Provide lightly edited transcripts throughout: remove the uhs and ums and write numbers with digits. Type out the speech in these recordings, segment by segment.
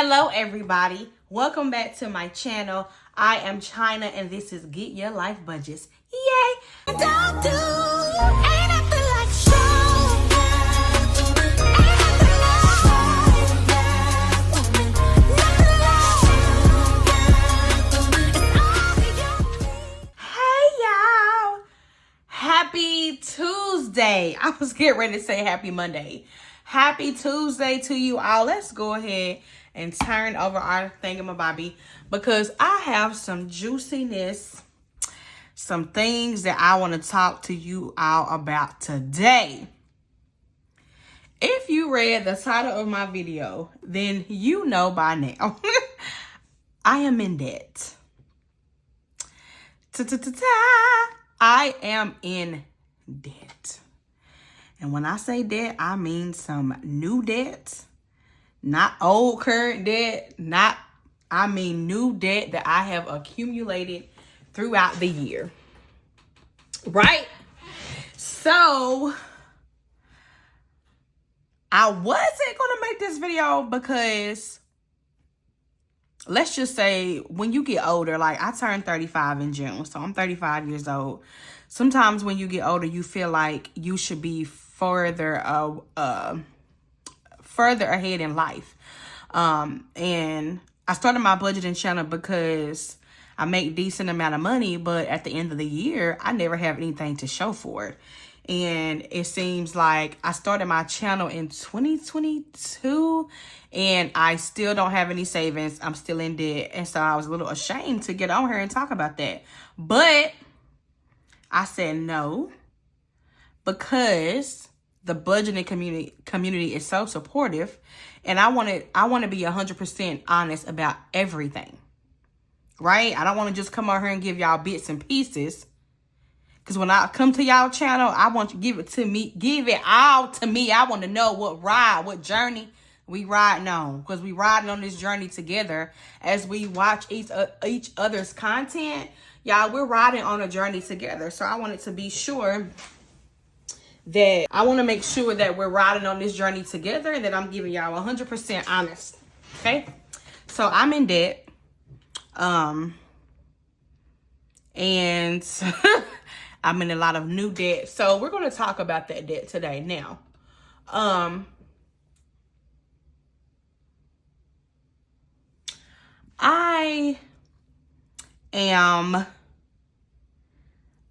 Hello everybody, welcome back to my channel. I am China and this is Get Your Life Budgets. Yay! Hey y'all! Happy Tuesday. I was getting ready to say happy Monday. Happy Tuesday to you all. Let's go ahead and turn over our thingamabobby because I have some juiciness, some things that I want to talk to you all about today. If you read the title of my video, then you know by now I am in debt. I am in debt. And when I say debt, I mean some new debt, not old current debt, I mean new debt that I have accumulated throughout the year. Right? So, I wasn't going to make this video because, let's just say, when you get older, like I turned 35 in June, so I'm 35 years old. Sometimes when you get older, you feel like you should be further ahead in life. And I started my budgeting channel because I make decent amount of money, but at the end of the year, I never have anything to show for it. And it seems like I started my channel in 2022 and I still don't have any savings. I'm still in debt. And so I was a little ashamed to get on here and talk about that. But I said no, because the budgeting community is so supportive, and I want to be 100% honest about everything. Right? I don't want to just come out here and give y'all bits and pieces. Because when I come to y'all channel, I want you to give it all to me. I want to know what journey we riding on. Because we riding on this journey together as we watch each other's content. Y'all, we're riding on a journey together. So I wanted to be sure that I want to make sure that we're riding on this journey together and that I'm giving y'all 100% honest. Okay? So I'm in debt. And I'm in a lot of new debt. So we're going to talk about that debt today. Now, I am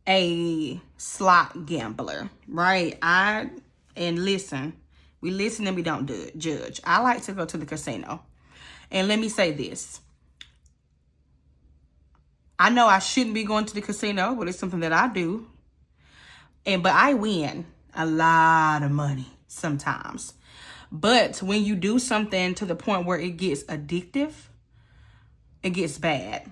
a slot gambler, right? And listen, we listen and we don't judge. I like to go to the casino. And let me say this. I know I shouldn't be going to the casino, but it's something that I do. But I win a lot of money sometimes. But when you do something to the point where it gets addictive, it gets bad.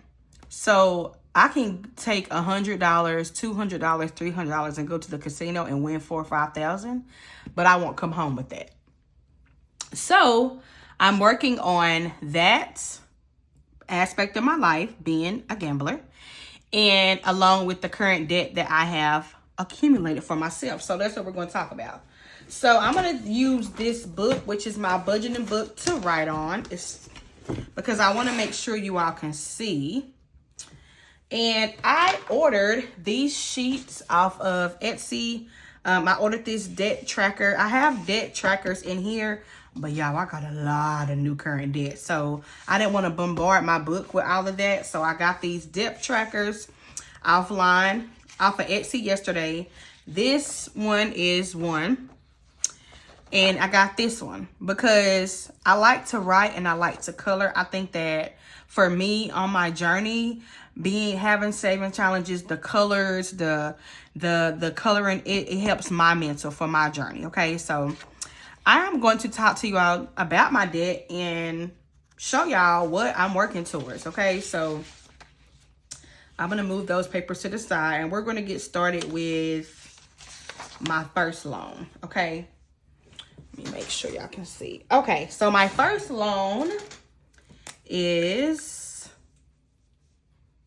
So I can take $100, $200, $300 and go to the casino and win $4,000 or $5,000, but I won't come home with that. So I'm working on that aspect of my life, being a gambler, and along with the current debt that I have accumulated for myself. So that's what we're going to talk about. So I'm going to use this book, which is my budgeting book, to write on. It's because I want to make sure you all can see. And I ordered these sheets off of Etsy. I ordered this debt tracker. I have debt trackers in here, but y'all, I got a lot of new current debt. So I didn't want to bombard my book with all of that. So I got these debt trackers off of Etsy yesterday. This one is one. And I got this one because I like to write and I like to color. I think that for me on my journey, having saving challenges, the colors, the coloring, it helps my mental for my journey. Okay, so I'm going to talk to you all about my debt and show y'all what I'm working towards. Okay, so I'm going to move those papers to the side and we're going to get started with my first loan. Okay, let me make sure y'all can see. Okay, so my first loan is,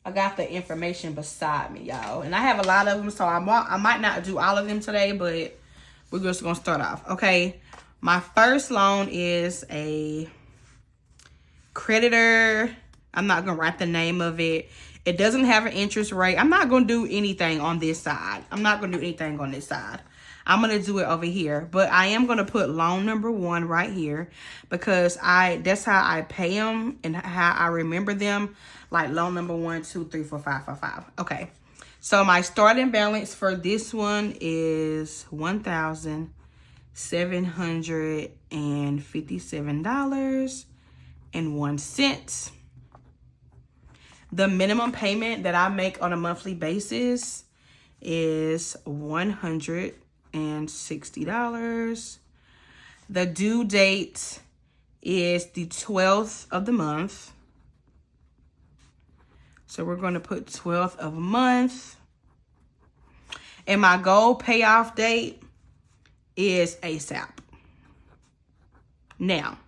I got the information beside me, y'all. And I have a lot of them, so I might not do all of them today, but we're just going to start off. Okay, my first loan is a creditor. I'm not going to write the name of it. It doesn't have an interest rate. I'm not going to do anything on this side. I'm not going to do anything on this side. I'm going to do it over here. But I am going to put loan number 1 right here because that's how I pay them and how I remember them. Like loan number 1, 2, 3, 4, 5, 5, 5. Okay. So my starting balance for this one is $1,757.01. The minimum payment that I make on a monthly basis is $160. The due date is the 12th of the month. So we're going to put 12th of a month. And my goal payoff date is ASAP. Now,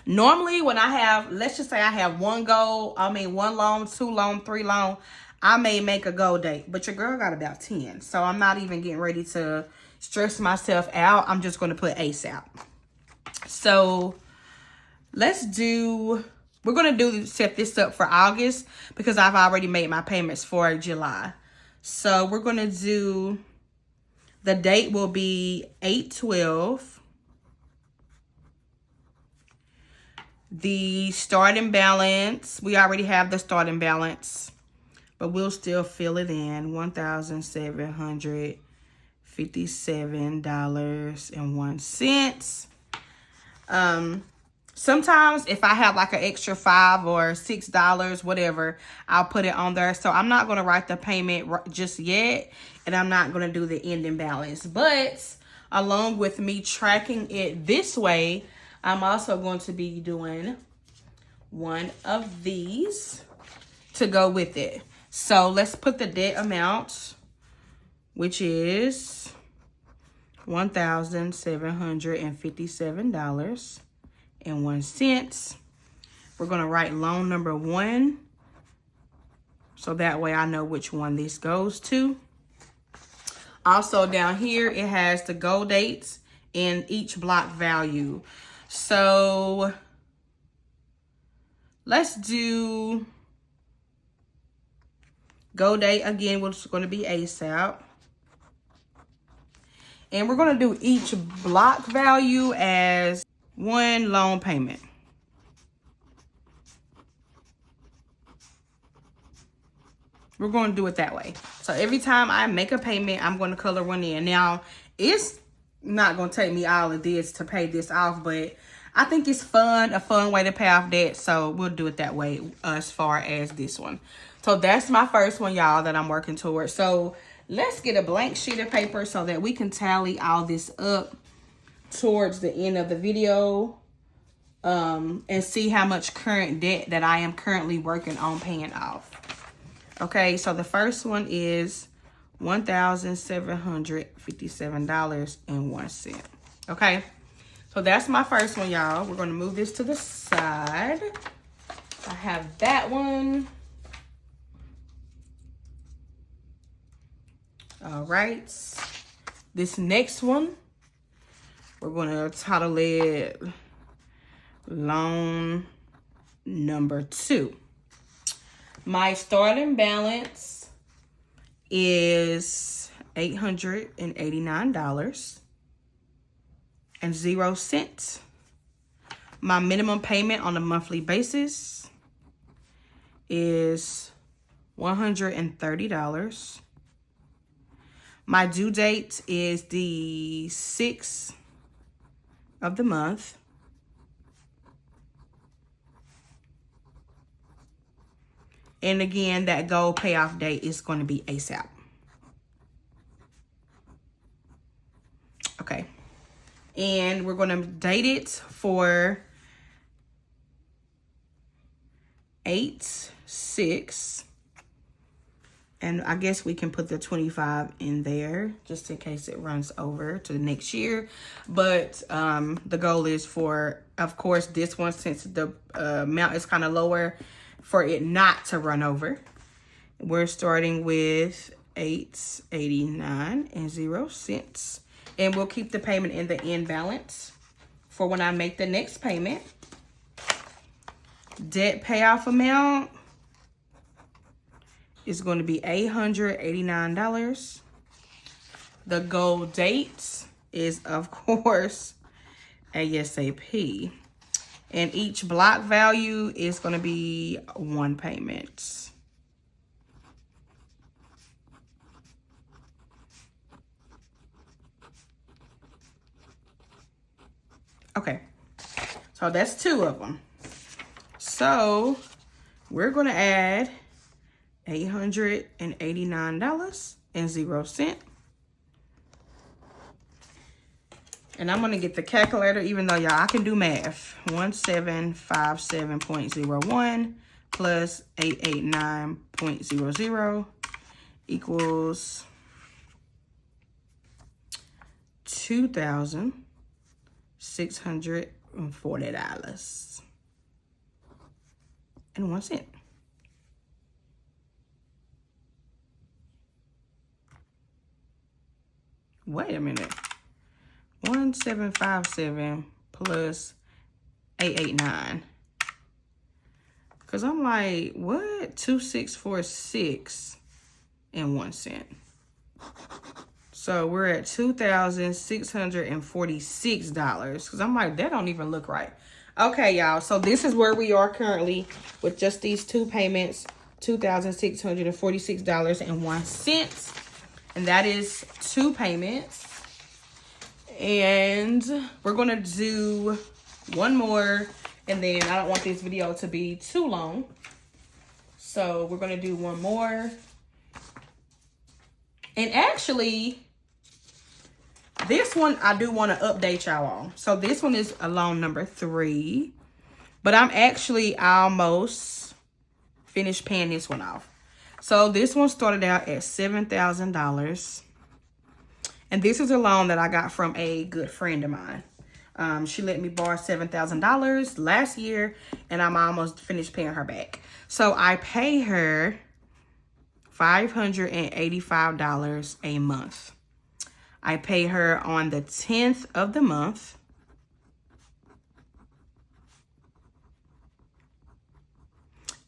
normally when I have, let's just say I have one loan, 2 loan, 3 loan, I may make a goal date. But your girl got about 10. So I'm not even getting ready to stress myself out. I'm just going to put ASAP. So we're going to set this up for August because I've already made my payments for July. So we're going to do, the date will be 8/12. The starting balance, we already have the starting balance, but we'll still fill it in, $1,757.01. Sometimes if I have like an extra $5 or $6, whatever, I'll put it on there. So I'm not going to write the payment just yet, and I'm not going to do the ending balance. But along with me tracking it this way, I'm also going to be doing one of these to go with it. So let's put the debt amount, which is $1,757.01. We're going to write loan number 1. So that way I know which one this goes to. Also down here, it has the goal dates and each block value. So let's do go date again, which is going to be ASAP. And we're going to do each block value as 1 loan payment. We're going to do it that way. So every time I make a payment, I'm going to color one in. Now, it's not going to take me all of this to pay this off, but I think it's a fun way to pay off debt. So we'll do it that way as far as this one. So that's my first one, y'all, that I'm working towards. So let's get a blank sheet of paper so that we can tally all this up towards the end of the video and see how much current debt that I am currently working on paying off. Okay, so the first one is $1,757.01. Okay, so that's my first one, y'all. We're going to move this to the side. I have that one. All right, this next one, we're going to title it loan number 2. My starting balance is $889.00. My minimum payment on a monthly basis is $130. My due date is the 6th of the month. And again, that goal payoff date is going to be ASAP. Okay. And we're going to date it for 8/6. And I guess we can put the 25 in there just in case it runs over to the next year. But the goal is for, of course, this one, since the amount is kind of lower, for it not to run over. We're starting with $889.00. And we'll keep the payment in the end balance for when I make the next payment. debt payoff amount is going to be $889. The goal date is, of course, ASAP. And each block value is going to be 1 payment. Okay, so that's 2 of them. So we're going to add $889.00. And I'm going to get the calculator, even though y'all, I can do math. 1757.01 plus 889.00 equals $2,640.01. Wait a minute. 1757 plus 889. Because I'm like, what? 2646.01. So we're at $2,646. Because I'm like, that don't even look right. Okay, y'all. So this is where we are currently with just these 2 payments. $2,646.01. And that is 2 payments. And we're going to do one more. And then I don't want this video to be too long. So we're going to do one more. And actually, this one I do want to update y'all on. So this one is a loan number 3. But I'm actually almost finished paying this one off. So this one started out at $7,000. And this is a loan that I got from a good friend of mine. She let me borrow $7,000 last year, and I'm almost finished paying her back. So I pay her $585 a month. I pay her on the 10th of the month.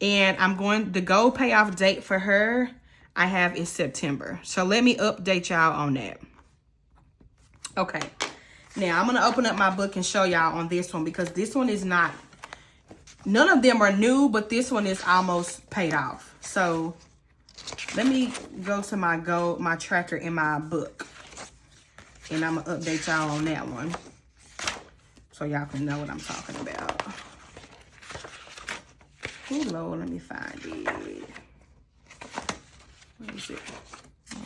And the goal payoff date for her, I have is September. So let me update y'all on that. Okay, now I'm going to open up my book and show y'all on this one, because this one is not, none of them are new, but this one is almost paid off. So let me go to my tracker in my book, and I'm going to update y'all on that one so y'all can know what I'm talking about. Oh, Lord, let me find it. Where is it? 1,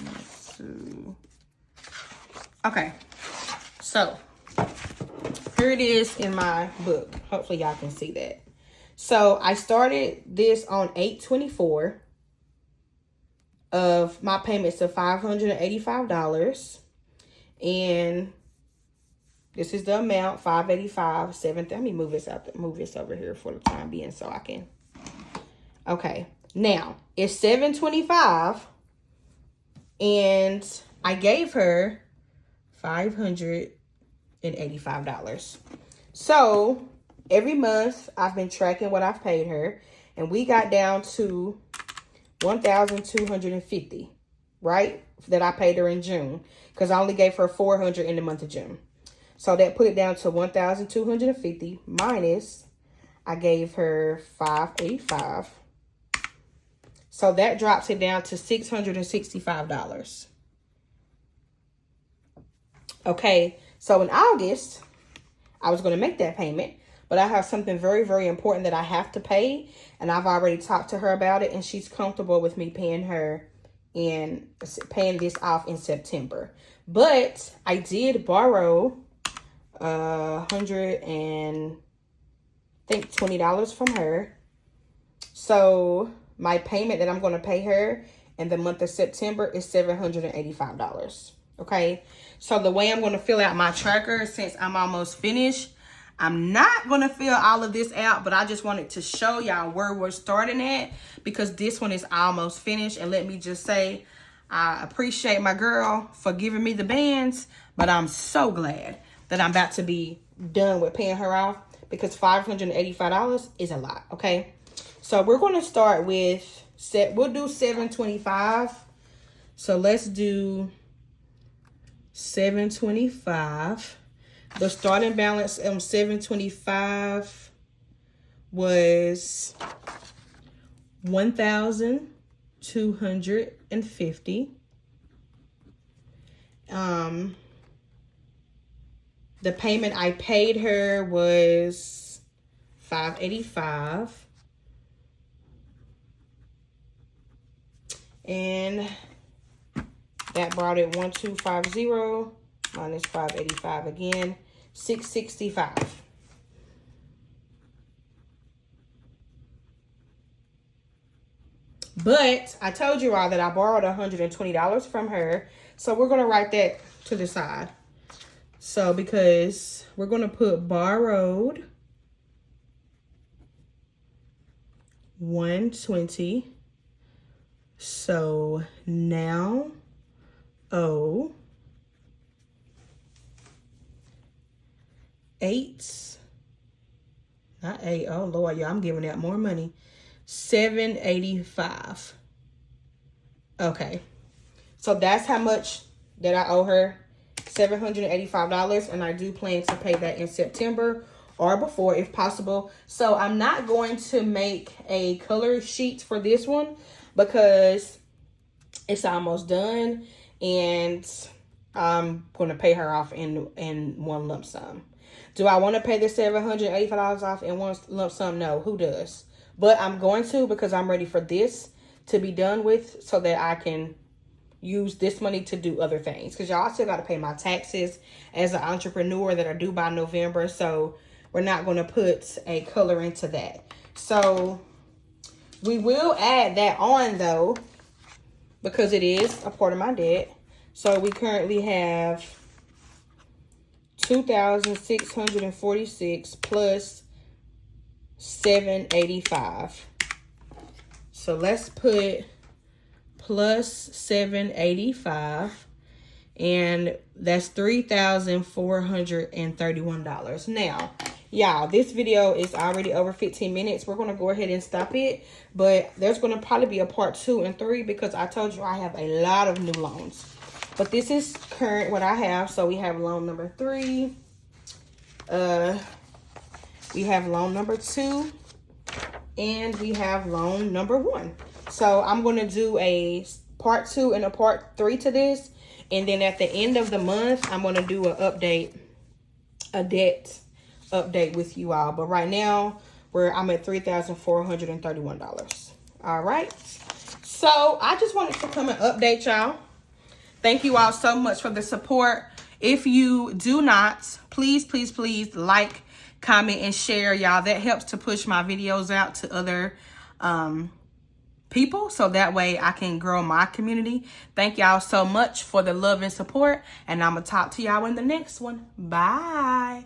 2. Okay. So, here it is in my book. Hopefully, y'all can see that. So, I started this on 8/24 of my payments of $585. And this is the amount, $585.70. Let me move this over here for the time being so I can. Okay. Now, it's $725. And I gave her $585. So every month I've been tracking what I've paid her, and we got down to $1,250, right? That I paid her in June, because I only gave her $400 in the month of June. So that put it down to $1,250 minus I gave her $585. So that drops it down to $665. Okay, so in August, I was going to make that payment, but I have something very, very important that I have to pay, and I've already talked to her about it, and she's comfortable with me paying her and paying this off in September. But I did borrow $120 from her. So my payment that I'm going to pay her in the month of September is $785. Okay, so the way I'm going to fill out my tracker, since I'm almost finished, I'm not going to fill all of this out, but I just wanted to show y'all where we're starting at, because this one is almost finished. And let me just say, I appreciate my girl for giving me the bands, but I'm so glad that I'm about to be done with paying her off, because $585 is a lot, okay? So we're going to start with, we'll do $725. So let's do $725. The starting balance on $725 was $1,250. The payment I paid her was $585. And that brought it 1250 minus 585 again, $665. But I told you all that I borrowed $120 from her. So we're going to write that to the side. So because we're going to put borrowed 120. So now owe 8. Not 8. Oh Lord, y'all, I'm giving out more money. $785. Okay. So that's how much that I owe her. $785, and I do plan to pay that in September or before if possible. So I'm not going to make a color sheet for this one because it's almost done, and I'm going to pay her off in one lump sum. Do I want to pay the $785 off in one lump sum? No. Who does? But I'm going to, because I'm ready for this to be done with so that I can use this money to do other things, because y'all still got to pay my taxes as an entrepreneur that are due by November. So we're not going to put a color into that. So we will add that on though, because it is a part of my debt. So we currently have $2,646 plus $785. So let's put plus $785, and that's $3,431. Now, y'all, this video is already over 15 minutes. We're going to go ahead and stop it, but there's going to probably be a part 2 and 3 because I told you I have a lot of new loans. But this is current what I have. So we have loan number 3. We have loan number 2, and we have loan number 1. So I'm going to do a part 2 and a part 3 to this. And then at the end of the month, I'm going to do a debt update with you all. But right now, I'm at $3,431. All right. So I just wanted to come and update y'all. Thank you all so much for the support. If you do not, please, please, please like, comment, and share, y'all. That helps to push my videos out to other people, so that way I can grow my community. Thank y'all so much for the love and support, and I'm gonna talk to y'all in the next one. Bye.